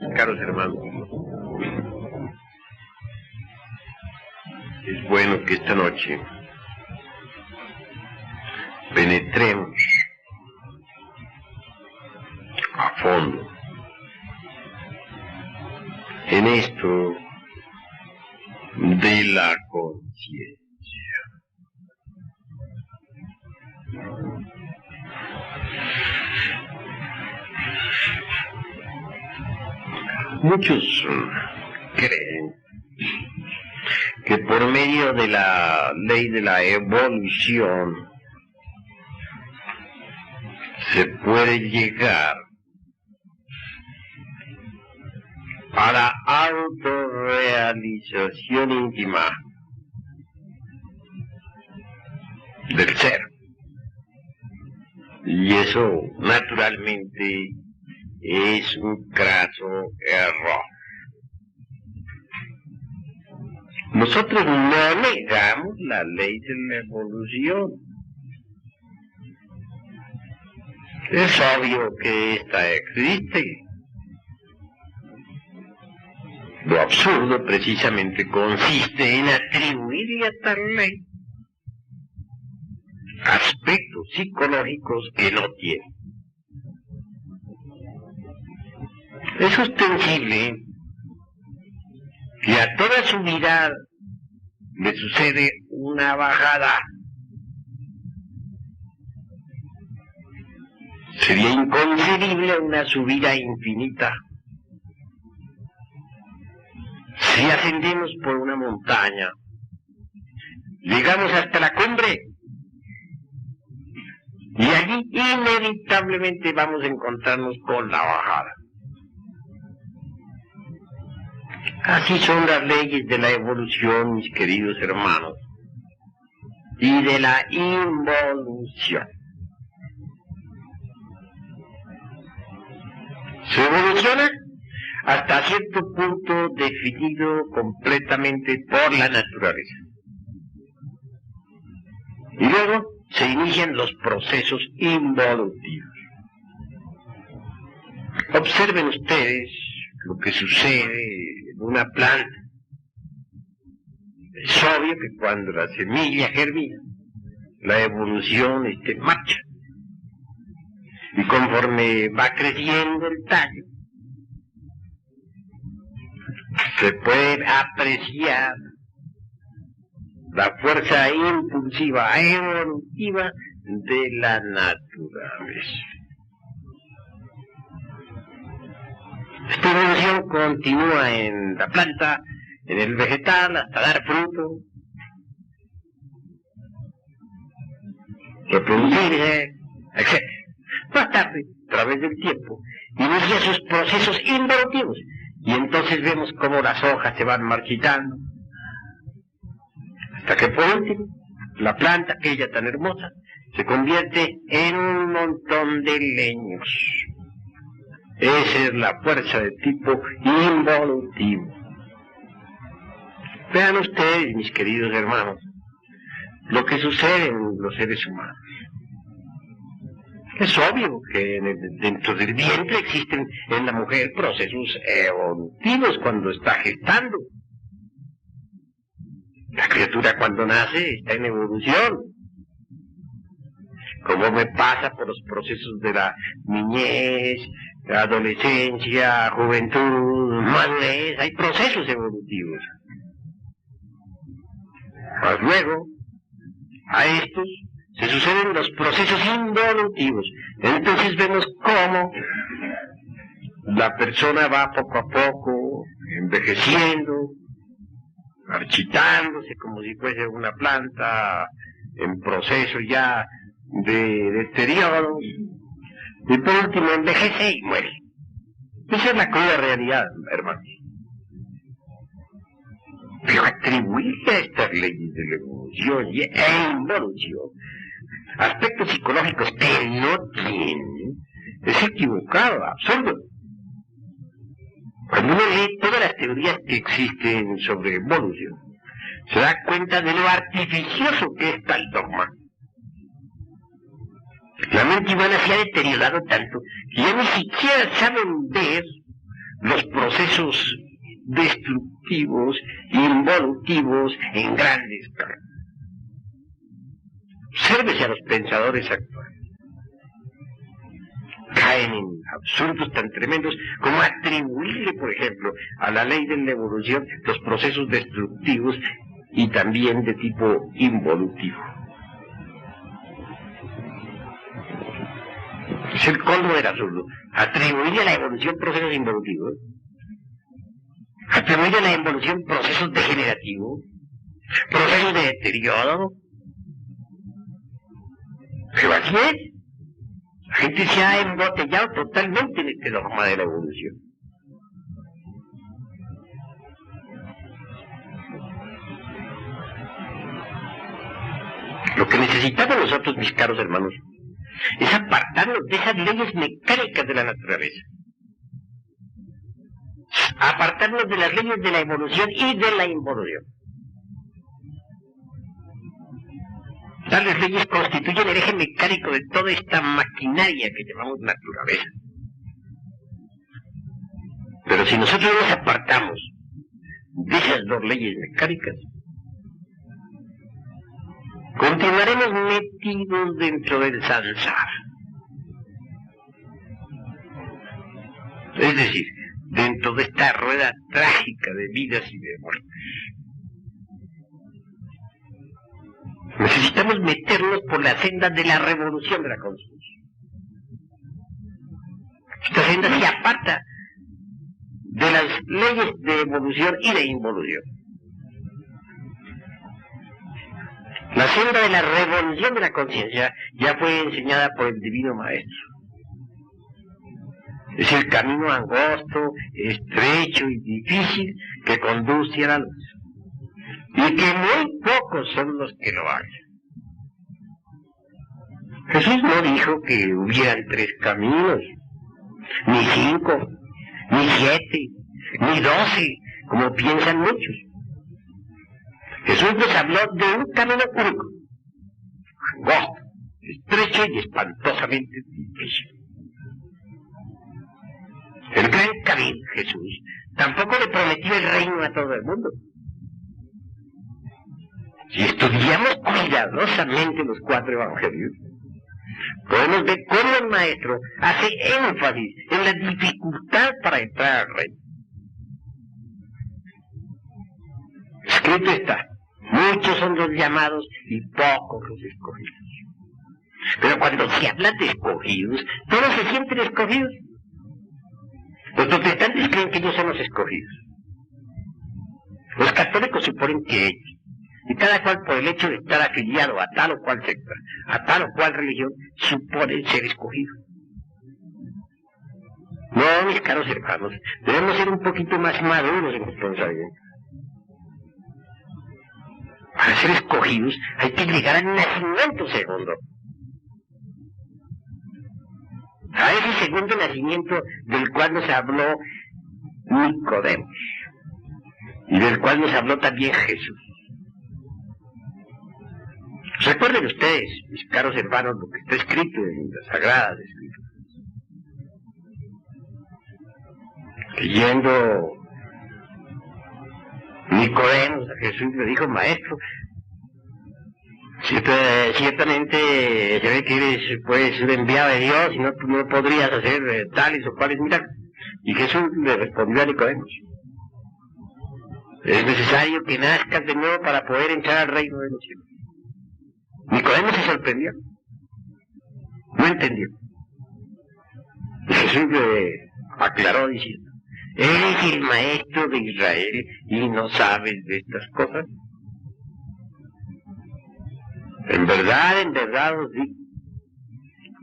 Caros hermanos, es bueno que esta noche penetremos a fondo en esto de la conciencia. Muchos creen que por medio de la ley de la evolución se puede llegar a la autorrealización íntima del ser. Y eso, naturalmente, es un craso error. Nosotros no negamos la ley de la evolución. Es obvio que esta existe. Lo absurdo precisamente consiste en atribuirle a tal ley aspectos psicológicos que no tiene. Es ostensible que a toda su vida le sucede una bajada. Sería inconcebible una subida infinita. Si ascendemos por una montaña, llegamos hasta la cumbre y allí inevitablemente vamos a encontrarnos con la bajada. Así son las leyes de la evolución, mis queridos hermanos, y de la involución. Se evoluciona hasta cierto punto definido completamente por la naturaleza. Y luego se inician los procesos involutivos. Observen ustedes lo que sucede en una planta. Es obvio que cuando la semilla germina, la evolución está en marcha. Y conforme va creciendo el tallo, se puede apreciar la fuerza impulsiva, evolutiva de la naturaleza. Esta evolución continúa en la planta, en el vegetal, hasta dar fruto, reproducirse, etc. Más tarde, a través del tiempo, inicia sus procesos involutivos, y entonces vemos cómo las hojas se van marchitando, hasta que por último, la planta, aquella tan hermosa, se convierte en un montón de leños. Esa es la fuerza de tipo involutivo. Vean ustedes, mis queridos hermanos, lo que sucede en los seres humanos. Es obvio que dentro del vientre existen en la mujer procesos evolutivos cuando está gestando. La criatura cuando nace está en evolución. Como me pasa por los procesos de la niñez, la adolescencia, juventud, madurez, hay procesos evolutivos. Mas luego, a estos se suceden los procesos involutivos. Entonces vemos cómo la persona va poco a poco envejeciendo, marchitándose como si fuese una planta en proceso ya de deterioro, y por último envejece y muere. Esa es la cruda realidad, hermanos. Pero atribuirle a estas leyes de la evolución e involución aspectos psicológicos que no tienen es equivocado, absurdo. Cuando uno lee todas las teorías que existen sobre evolución, se da cuenta de lo artificioso que es tal dogma. La mente humana se ha deteriorado tanto que ya ni siquiera saben ver los procesos destructivos, involutivos en grande escala. Obsérvese a los pensadores actuales. Caen en absurdos tan tremendos como atribuirle, por ejemplo, a la ley de la evolución los procesos destructivos y también de tipo involutivo. Es el colmo del absurdo. Atribuirle a la evolución procesos involutivos. Atribuirle a la evolución procesos degenerativos. Procesos de deterioro. Pero así es. La gente se ha embotellado totalmente en este dogma de la evolución. Lo que necesitamos nosotros, mis caros hermanos, es apartarnos de esas leyes mecánicas de la naturaleza. Apartarnos de las leyes de la evolución y de la involución. Tales leyes constituyen el eje mecánico de toda esta maquinaria que llamamos naturaleza. Pero si nosotros nos apartamos de esas dos leyes mecánicas, continuaremos metidos dentro del samsara. Es decir, dentro de esta rueda trágica de vidas y de muertes. Necesitamos meternos por la senda de la revolución de la conciencia. Esta senda se aparta de las leyes de evolución y de involución. La senda de la revolución de la conciencia ya fue enseñada por el Divino Maestro. Es el camino angosto, estrecho y difícil que conduce a la luz. Y que muy pocos son los que lo hacen. Jesús no dijo que hubieran 3 caminos, ni 5, ni 7, ni 12, como piensan muchos. Jesús nos habló de un camino único, angosto, estrecho y espantosamente difícil. El gran camino, Jesús, tampoco le prometió el reino a todo el mundo. Si estudiamos cuidadosamente los 4 evangelios, podemos ver cómo el Maestro hace énfasis en la dificultad para entrar al reino. Escrito está, muchos son los llamados y pocos los escogidos. Pero cuando se habla de escogidos, todos se sienten escogidos. Los protestantes creen que ellos son los escogidos. Los católicos suponen que ellos. Y cada cual, por el hecho de estar afiliado a tal o cual secta, a tal o cual religión, suponen ser escogidos. No, mis caros hermanos, debemos ser un poquito más maduros en responsabilidad. Para ser escogidos hay que llegar al nacimiento segundo. A ese segundo nacimiento del cual nos habló Nicodemo y del cual nos habló también Jesús. Recuerden ustedes, mis caros hermanos, lo que está escrito en las Sagradas Escrituras. Leyendo Nicodemo, a Jesús le dijo, Maestro, ciertamente se ve que eres pues un enviado de Dios y no podrías hacer tales o cuales milagros. Y Jesús le respondió a Nicodemo, es necesario que nazcas de nuevo para poder entrar al reino de los cielos. Nicodemo se sorprendió, no entendió. Y Jesús le aclaró diciendo, eres el maestro de Israel y no sabes de estas cosas. En verdad os digo,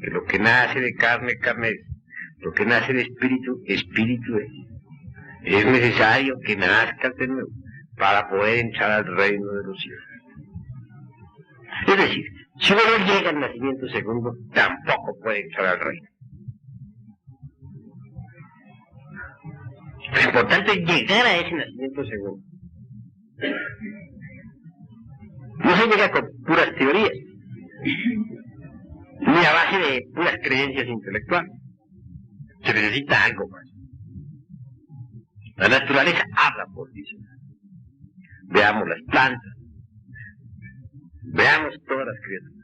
que lo que nace de carne, carne es, lo que nace de espíritu, espíritu es. Es necesario que nazcas de nuevo para poder entrar al reino de los cielos. Es decir, si uno no llega al nacimiento segundo, tampoco puede entrar al reino. Lo importante es llegar a ese nacimiento segundo. No se llega con puras teorías, ni a base de puras creencias intelectuales. Se necesita algo más. La naturaleza habla por sí sola. Veamos las plantas, veamos todas las criaturas.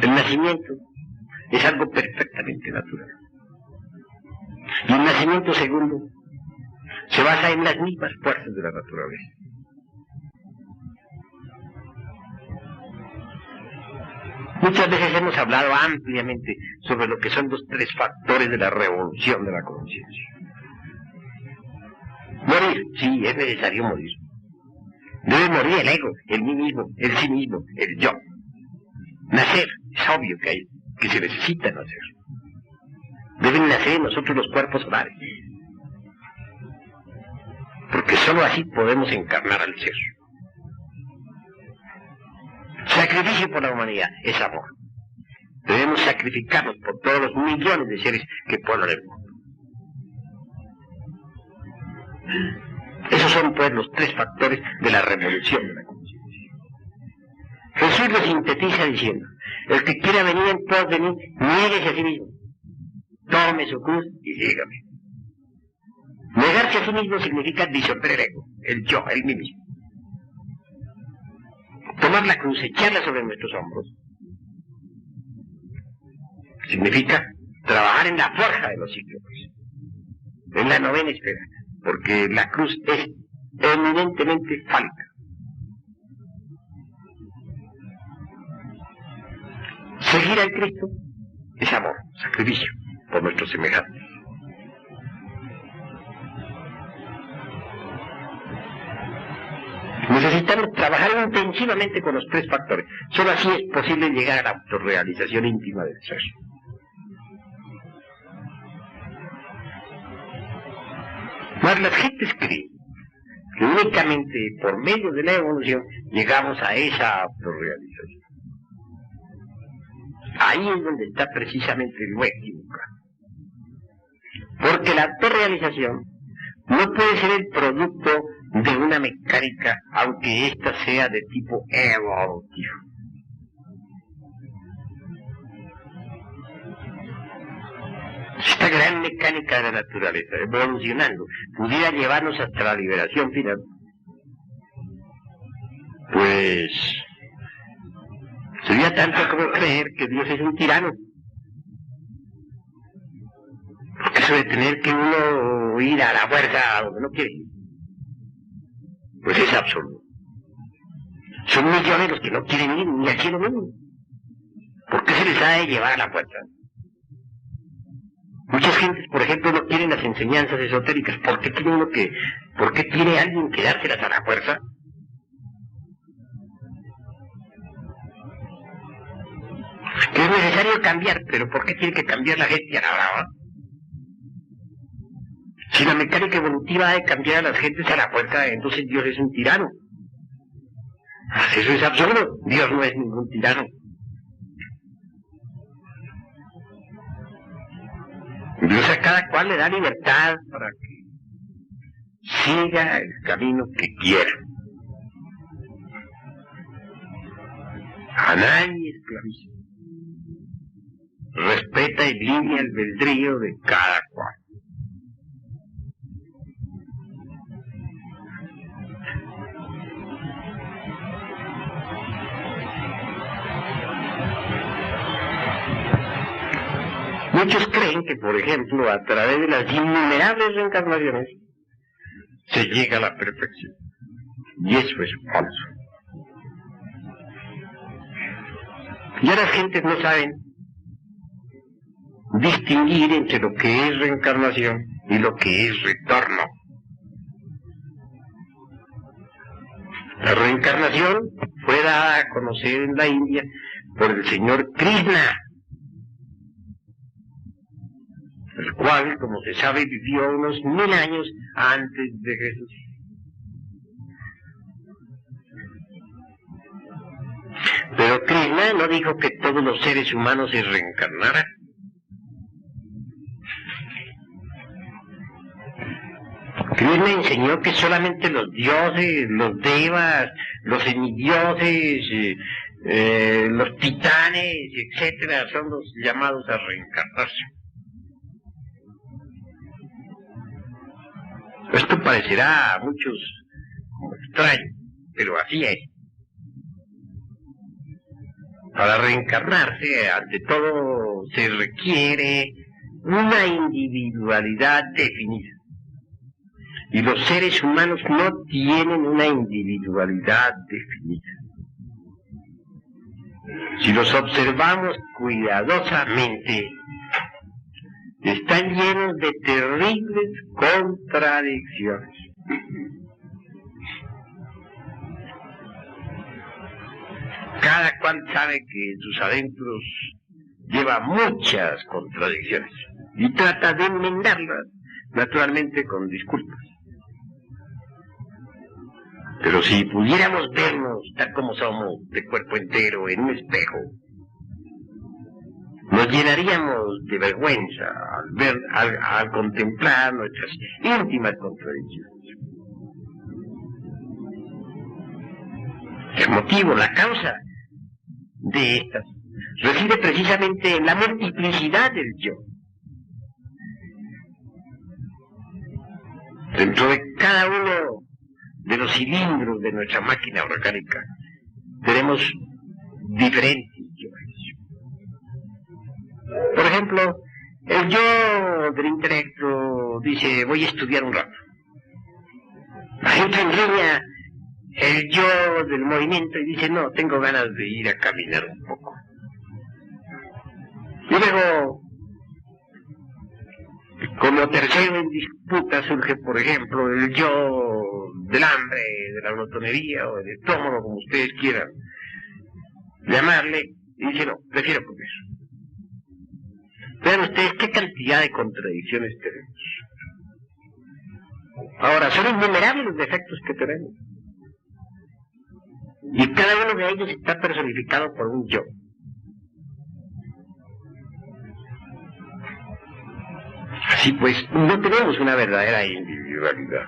El nacimiento es algo perfectamente natural. Y el nacimiento segundo se basa en las mismas fuerzas de la naturaleza. Muchas veces hemos hablado ampliamente sobre lo que son los tres factores de la revolución de la conciencia. Morir, sí, es necesario morir. Debe morir el ego, el mí mismo, el sí mismo, el yo. Nacer, es obvio que se necesita nacer. Deben nacer en nosotros los cuerpos solares. Porque sólo así podemos encarnar al ser. Sacrificio por la humanidad es amor. Debemos sacrificarnos por todos los millones de seres que pueblan el mundo. Esos son pues los tres factores de la revolución de la conciencia. Jesús lo sintetiza diciendo: el que quiera venir en pos de mí, niéguese a sí mismo, tome su cruz y sígame. Negarse a sí mismo significa disolver el ego, el yo, el mí mismo. Tomar la cruz, echarla sobre nuestros hombros, significa trabajar en la forja de los cíclopes, en la novena esfera, porque la cruz es eminentemente fálica. Seguir al Cristo es amor, sacrificio por nuestros semejantes. Necesitamos trabajar intensivamente con los tres factores. Solo así es posible llegar a la autorrealización íntima del ser. Mas las gentes creen que únicamente por medio de la evolución llegamos a esa autorrealización. Ahí es donde está precisamente lo equivocado. Porque la autorrealización no puede ser el producto de una mecánica, aunque ésta sea de tipo evolutivo. Esta gran mecánica de la naturaleza, evolucionando, pudiera llevarnos hasta la liberación final, pues sería tanto como creer que Dios es un tirano. Porque eso de tener que uno ir a la fuerza a donde no quiere ir, pues es absurdo. Son millones los que no quieren ir ni aquí lo mismo. ¿Por qué se les ha de llevar a la fuerza? Muchas gentes, por ejemplo, no quieren las enseñanzas esotéricas. ¿Por qué tiene alguien que dárselas a la fuerza? Que es necesario cambiar, pero ¿por qué tiene que cambiar la gente a la brava? Si la mecánica evolutiva ha de cambiar a las gentes a la fuerza, entonces Dios es un tirano. Eso es absurdo. Dios no es ningún tirano. Dios a cada cual le da libertad para que siga el camino que quiera. A nadie esclaviza. Respeta y libre albedrío de cada cual. Muchos creen que, por ejemplo, a través de las innumerables reencarnaciones se llega a la perfección. Y eso es falso. Ya las gentes no saben distinguir entre lo que es reencarnación y lo que es retorno. La reencarnación fue dada a conocer en la India por el señor Krishna, el cual, como se sabe, vivió unos 1000 años antes de Jesús. Pero Krishna no dijo que todos los seres humanos se reencarnaran. Krishna enseñó que solamente los dioses, los devas, los semidioses, los titanes, etcétera, son los llamados a reencarnarse. Esto parecerá a muchos extraño, pero así es. Para reencarnarse, ante todo, se requiere una individualidad definida. Y los seres humanos no tienen una individualidad definida. Si los observamos cuidadosamente, están llenos de terribles contradicciones. Cada cual sabe que en sus adentros lleva muchas contradicciones y trata de enmendarlas, naturalmente con disculpas. Pero si pudiéramos vernos tal como somos, de cuerpo entero, en un espejo, nos llenaríamos de vergüenza al contemplar nuestras íntimas contradicciones. El motivo, la causa de estas, reside precisamente en la multiplicidad del yo. Dentro de cada uno de los cilindros de nuestra máquina orgánica tenemos diferentes yoes. Por ejemplo, el yo del intelecto dice, voy a estudiar un rato. Entra en línea el yo del movimiento y dice, no, tengo ganas de ir a caminar un poco. Y luego, como tercero en disputa surge, por ejemplo, el yo del hambre, de la glotonería o del estómago, como ustedes quieran llamarle, y dice, no, prefiero comer. Vean ustedes qué cantidad de contradicciones tenemos. Ahora, son innumerables los defectos que tenemos. Y cada uno de ellos está personificado por un yo. Así pues, no tenemos una verdadera individualidad.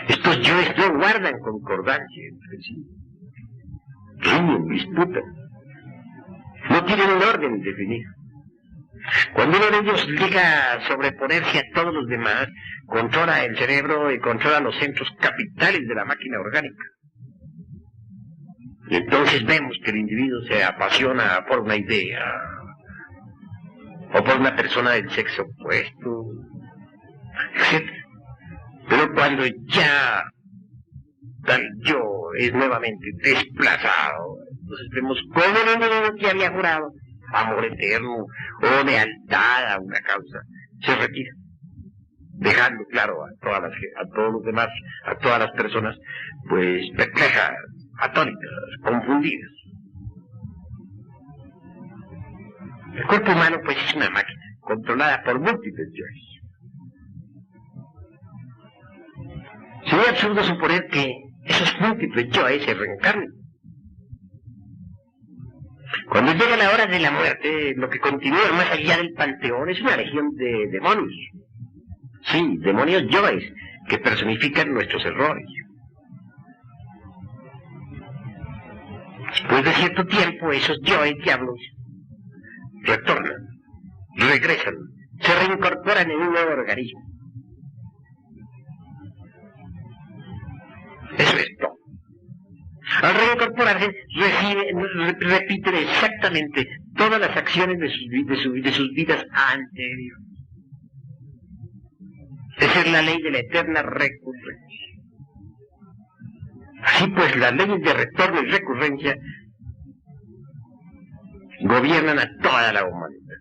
Estos yoes no guardan concordancia entre sí. Ríen, disputan. No tienen un orden definido. Cuando uno de ellos llega a sobreponerse a todos los demás, controla el cerebro y controla los centros capitales de la máquina orgánica. Y entonces vemos que el individuo se apasiona por una idea, o por una persona del sexo opuesto, etc. Pero cuando ya tal yo es nuevamente desplazado, entonces vemos cómo el individuo que había jurado amor eterno o lealtad a una causa se retira, dejando claro a todos los demás, a todas las personas, pues perplejas, atónitas, confundidas. El cuerpo humano pues es una máquina controlada por múltiples yoes. Sería absurdo suponer que esos múltiples yoes se reencarnen. Cuando llega la hora de la muerte, lo que continúa más allá del panteón es una legión de demonios. Sí, demonios yoes que personifican nuestros errores. Después de cierto tiempo, esos yoes diablos retornan, regresan, se reincorporan en un nuevo organismo. Eso es todo. Al reincorporarse, repiten exactamente todas las acciones de sus vidas anteriores. Esa es la ley de la eterna recurrencia. Así pues, las leyes de retorno y recurrencia gobiernan a toda la humanidad.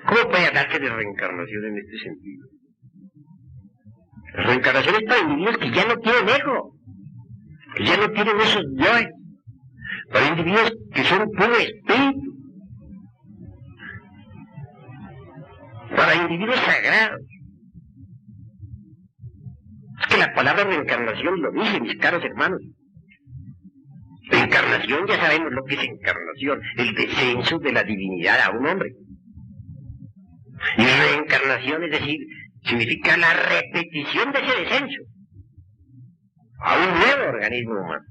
¿Cómo puede hablarse de reencarnación en este sentido? La reencarnación es para individuos que ya no tienen ego, que ya no tienen esos yoes, para individuos que son puro espíritu, para individuos sagrados. Es que la palabra reencarnación lo dice, mis caros hermanos. Encarnación, ya sabemos lo que es encarnación, el descenso de la divinidad a un hombre. Y reencarnación, es decir, significa la repetición de ese descenso a un nuevo organismo humano.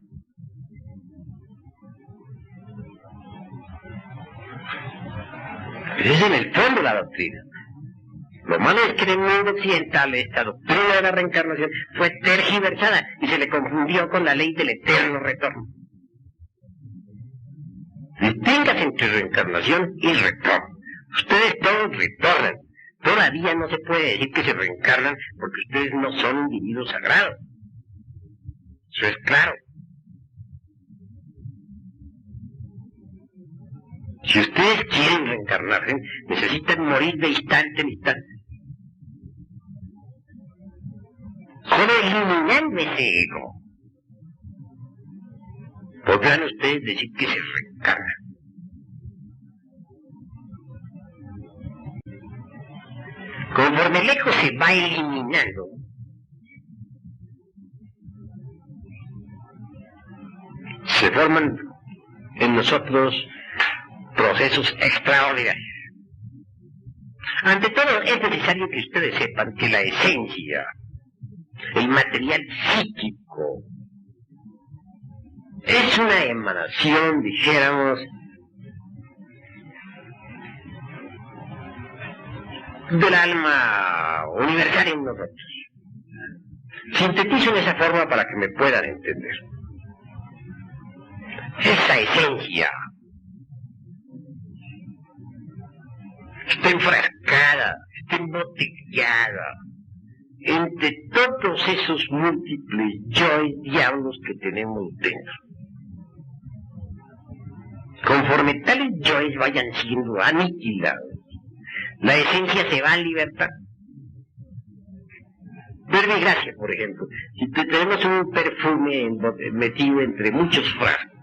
Esa es en el fondo la doctrina. Lo malo es que en el mundo occidental esta doctrina de la reencarnación fue tergiversada y se le confundió con la ley del eterno retorno. Distingas entre reencarnación y retorno. Ustedes todos retornan. Todavía no se puede decir que se reencarnan porque ustedes no son individuos sagrados. Eso es claro. Si ustedes quieren reencarnarse, necesitan morir de instante en instante. Solo eliminando ese ego podrán ustedes decir que se reencarnan. Conforme el ego se va eliminando, se forman en nosotros procesos extraordinarios. Ante todo, es necesario que ustedes sepan que la esencia, el material psíquico, es una emanación, dijéramos, del alma universal en nosotros. Sintetizo en esa forma para que me puedan entender. Esa esencia está enfrascada, está embotellada entre todos esos múltiples yoes diablos que tenemos dentro. Conforme tales yoes vayan siendo aniquilados, la esencia se va a libertar. Verme gracia, por ejemplo. Si tenemos un perfume metido entre muchos frascos,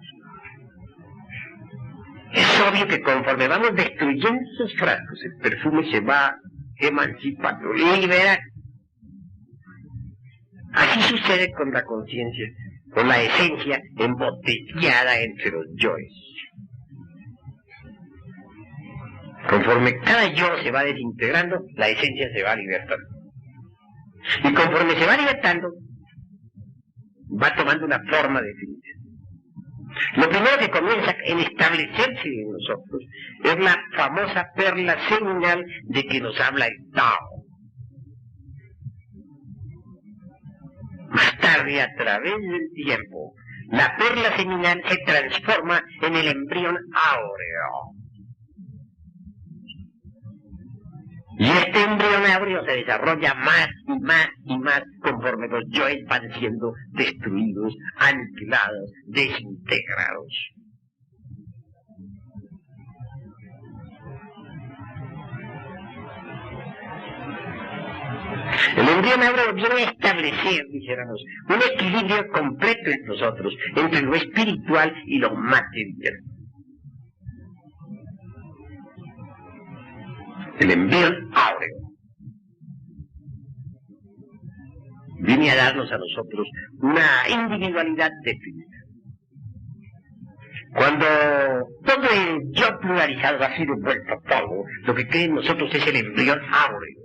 es obvio que conforme vamos destruyendo esos frascos, el perfume se va emancipando, liberando. Así sucede con la conciencia, con la esencia embotellada entre los yoes. Conforme cada yo se va desintegrando, la esencia se va libertando. Y conforme se va libertando, va tomando una forma definida. Lo primero que comienza en establecerse en nosotros es la famosa perla seminal de que nos habla el Tao. Más tarde, a través del tiempo, la perla seminal se transforma en el embrión áureo. Y este embrión áureo se desarrolla más y más y más conforme los yoes van siendo destruidos, aniquilados, desintegrados. El embrión áureo viene a establecer, dijéramos, un equilibrio completo en nosotros, entre lo espiritual y lo material. El embrión áureo viene a darnos a nosotros una individualidad definida. Cuando todo el yo pluralizado ha sido vuelto a polvo, lo que queda en nosotros es el embrión áureo.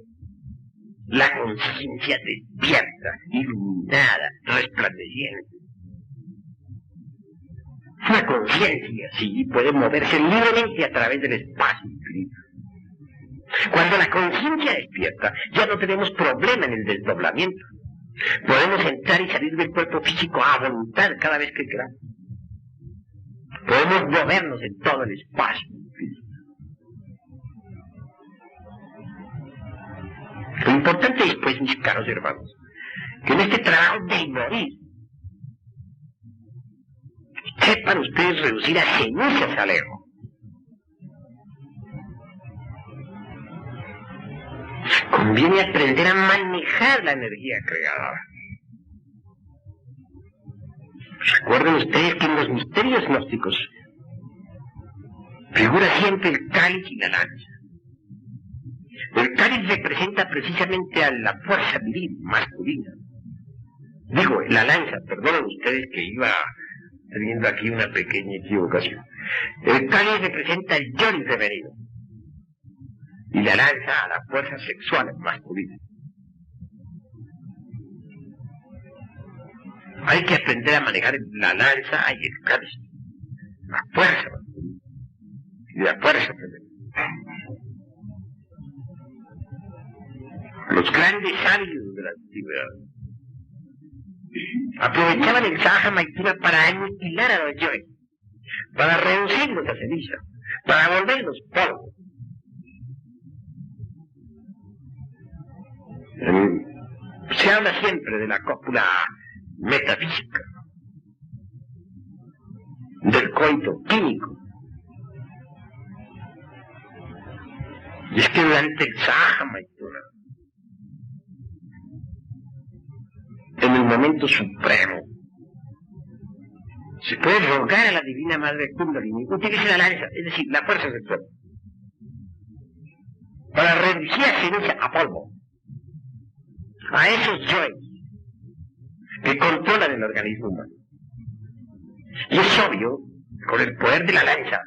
La conciencia despierta, iluminada, resplandeciente. Una conciencia, sí, puede moverse libremente a través del espacio infinito. Cuando la conciencia despierta, ya no tenemos problema en el desdoblamiento. Podemos entrar y salir del cuerpo físico a voluntad cada vez que queramos. Podemos movernos en todo el espacio infinito. Lo importante es, pues, mis caros hermanos, que en este trabajo de morir, sepan ustedes reducir a cenizas al ego. Conviene aprender a manejar la energía creadora. Recuerden ustedes que en los misterios gnósticos figura siempre el cáliz y la lanza. El cáliz representa precisamente a la fuerza viril masculina. Digo, la lanza, perdonen ustedes que iba teniendo aquí una pequeña equivocación. El cáliz representa el yoni femenino y la lanza a la fuerza sexual masculina. Hay que aprender a manejar la lanza y el cáliz, la fuerza masculina y la fuerza femenina. Los grandes sabios de la antigüedad aprovechaban el Sahaja Maituna para aniquilar a los yoes, para reducirlos a ceniza, para volverlos polvo. Se habla siempre de la cópula metafísica, del coito químico. Y es que durante el Sahaja Maituna, en el momento supremo, se puede rogar a la divina madre Kundalini, utilice la lanza, es decir, la fuerza sexual, para reducir a ceniza, a polvo, a esos yoes que controlan el organismo humano. Y es obvio, con el poder de la lanza,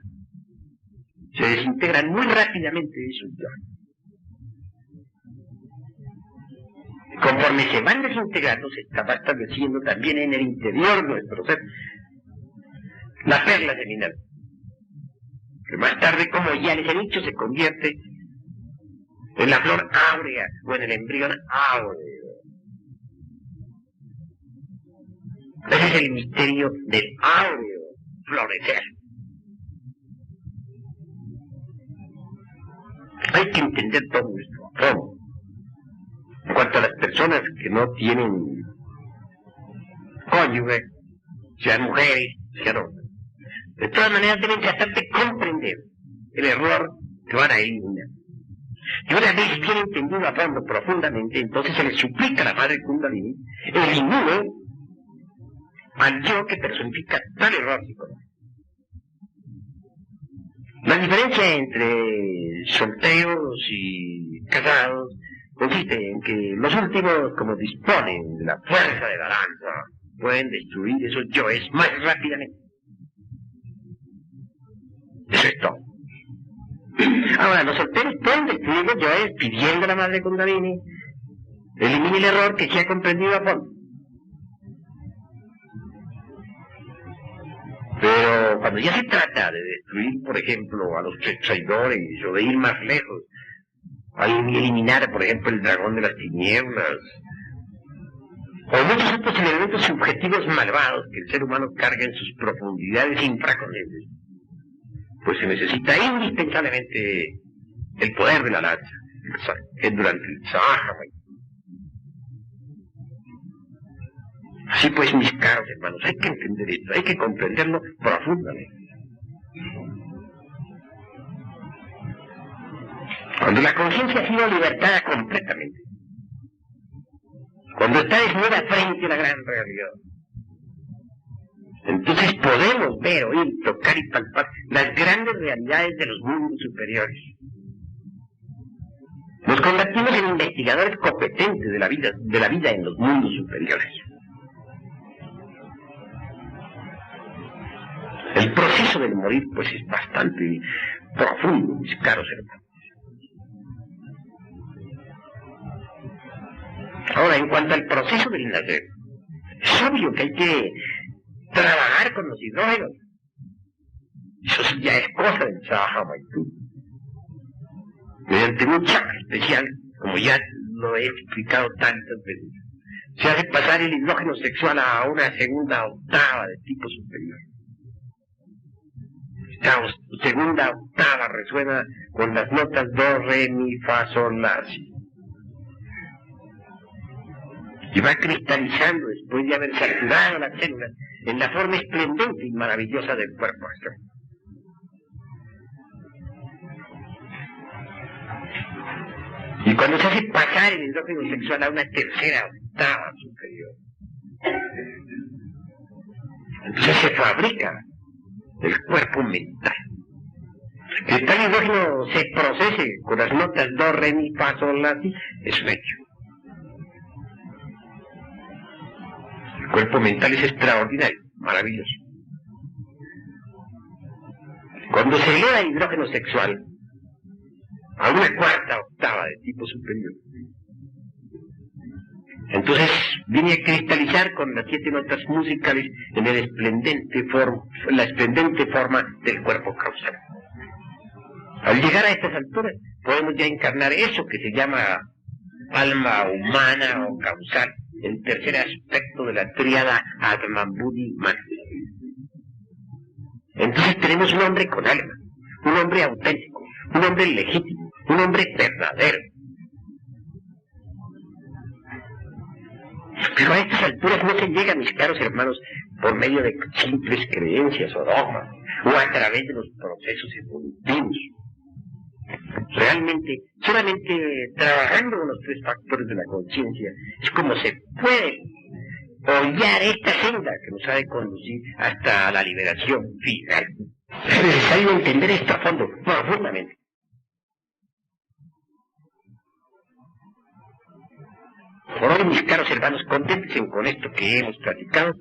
se desintegran muy rápidamente esos yoes. Conforme se van desintegrando, se está estableciendo también en el interior de nuestro ser la perla seminal, que más tarde, como ya les he dicho, se convierte en la flor áurea o en el embrión áureo. Ese es el misterio del áureo florecer. Hay que entender todo esto a fondo. En cuanto a las personas que no tienen cónyuge, sean mujeres, sean hombres, de todas maneras deben tratar de comprender el error que van a eliminar. Y una vez bien entendido a fondo profundamente, entonces se les suplica a la Madre Kundalini elimine al yo que personifica tal error psicológico. La diferencia entre solteros y casados consiste en que los últimos, como disponen de la fuerza de la lanza, pueden destruir esos yoes más rápidamente. Eso es todo. Ahora, los solteros pueden destruir los yoes pidiendo a la Madre Kundalini elimine el error que se ha comprendido a fondo. Pero cuando ya se trata de destruir, por ejemplo, a los traidores o de ir más lejos, a eliminar, por ejemplo, el dragón de las tinieblas, o muchos otros elementos subjetivos malvados que el ser humano carga en sus profundidades infraconscientes, pues se necesita indispensablemente el poder de la lanza, durante el Sahaja. Así pues, mis caros hermanos, hay que entender esto, hay que comprenderlo profundamente. Cuando la conciencia ha sido libertada completamente, cuando está desnuda frente a la gran realidad, entonces podemos ver, oír, tocar y palpar las grandes realidades de los mundos superiores. Nos convertimos en investigadores competentes de la vida en los mundos superiores. El proceso del morir, pues, es bastante profundo, mis caros hermanos. Ahora, en cuanto al proceso del nacer, es obvio que hay que trabajar con los hidrógenos. Eso sí ya es cosa del Sahaja Maituna. Mediante un chakra especial, como ya lo he explicado tantas veces, se hace pasar el hidrógeno sexual a una segunda octava de tipo superior. Esta segunda octava resuena con las notas do, re, mi, fa, sol, la, si. Y va cristalizando después de haber saturado las células en la forma esplendente y maravillosa del cuerpo astral. Y cuando se hace pasar el hidrógeno sexual a una tercera octava superior, entonces se fabrica el cuerpo mental. Que tal hidrógeno se procese con las notas do, re, mi, fa, sol, la, si, es un hecho. El cuerpo mental es extraordinario, maravilloso. Cuando se eleva el hidrógeno sexual a una cuarta octava de tipo superior, entonces viene a cristalizar con las 7 notas musicales en la esplendente forma del cuerpo causal. Al llegar a estas alturas, podemos ya encarnar eso que se llama alma humana o causal, el tercer aspecto de la tríada Atman Buddhi Man. Entonces tenemos un hombre con alma, un hombre auténtico, un hombre legítimo, un hombre verdadero. Pero a estas alturas no se llega, mis caros hermanos, por medio de simples creencias o dogmas, o a través de los procesos evolutivos. Realmente, solamente trabajando con los tres factores de la conciencia, es como se puede hollar esta senda que nos ha de conducir hasta la liberación final. Es necesario entender esto a fondo, profundamente. Por hoy, mis caros hermanos, conténtense con esto que hemos platicado.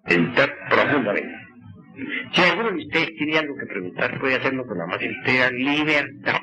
Entrar profundamente. Si alguno de ustedes tiene algo que preguntar, puede hacerlo con la más entera libertad.